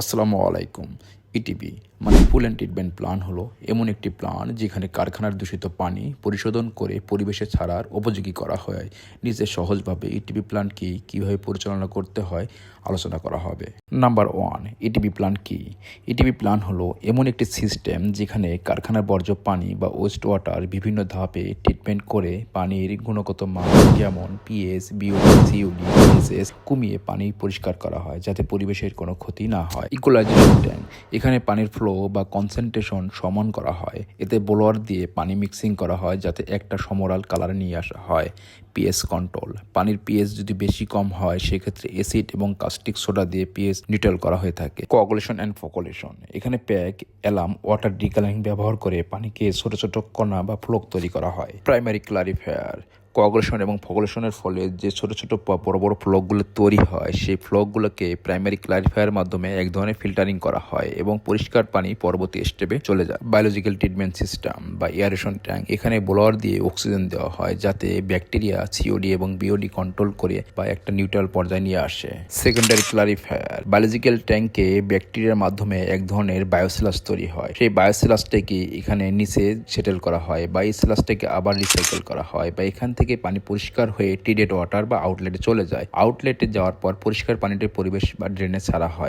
আসসালামু আলাইকুম। ইটিপি মানে ইফুলেন্ট ট্রিটমেন্ট প্ল্যান হলো এমন একটি প্ল্যান যেখানে কারখানার দূষিত পানি পরিশোধন করে পরিবেশে ছাড়ার উপযোগী করা হয়। নিচে সহজভাবে ইটিপি প্ল্যান কি কীভাবে পরিচালনা করতে হয় আলোচনা করা হবে। নাম্বার 1, ইটিপি প্ল্যান কি? ইটিপি প্ল্যান হলো এমন একটি সিস্টেম যেখানে কারখানার বর্জ্য পানি বা ওয়েস্ট ওয়াটার বিভিন্ন ধাপে ট্রিটমেন্ট করে পানির গুণগত মান যেমন পিএইচ, বিওডি, সিওডি, এসএস কমিয়ে পানি পরিষ্কার করা হয় যাতে পরিবেশের কোনো ক্ষতি না হয়। ইকুয়ালাইজেশন ট্যাঙ্ক, এখানে পানির ফ্লো বা কনসেন্ট্রেশন সমান করা হয়। এতে ব্লোয়ার দিয়ে পানি মিক্সিং করা হয় যাতে একটা সমরাল কালার নিয়ে আসা হয়। পিএইচ কন্ট্রোল, পানির পিএইচ যদি বেশি কম হয় সেক্ষেত্রে অ্যাসিড এবং কাস্টিক সোডা দিয়ে পিএইচ নিউট্রাল করা হয়ে থাকে। কোয়াগুলেশন অ্যান্ড ফোকুলেশন, এখানে প্যাক, অ্যালার্ম, ওয়াটার ডিকালারিং ব্যবহার করে পানিকে ছোট ছোট কণা বা ফ্লোক তৈরি করা হয়। প্রাইমারি ক্লারিফায়ার, কোয়াগুলেশন এবং ফোকুলেশনের ফলে যে ছোট ছোট বড় বড় ফ্লকগুলো তৈরি হয় সেই ফ্লকগুলোকে প্রাইমারি ক্লারিফায়ার মাধ্যমে এক ধরনের ফিল্টারিং করা হয় এবং পরিষ্কার পানি পরবর্তী স্টেপে চলে যায়। বায়োলজিক্যাল ট্রিটমেন্ট সিস্টেম বা এয়ারেশন ট্যাঙ্ক, এখানে ব্লোয়ার দিয়ে অক্সিজেন দেওয়া হয় যাতে ব্যাকটেরিয়া সিওডি এবং বিওডি কন্ট্রোল করে বা একটা নিউট্রাল পর্যায়ে নিয়ে আসে। সেকেন্ডারি ক্লারিফায়ার, বায়োলজিক্যাল ট্যাঙ্কে ব্যাকটেরিয়ার মাধ্যমে এক ধরনের বায়োসিলাস তৈরি হয়। সেই বায়োসিলাসটাকে এখানে নিচে সেটেল করা হয় বা এই সিলাসটাকে আবার রিসাইকেল করা হয় বা এখান থেকে পানি পরিষ্কার হয়ে ট্রিটেড ওয়াটার বা আউটলেটে চলে যায়। আউটলেটে যাওয়ার পর পরিষ্কার পানিটি পরিবেশ বা ড্রেনে ছাড়া হয়।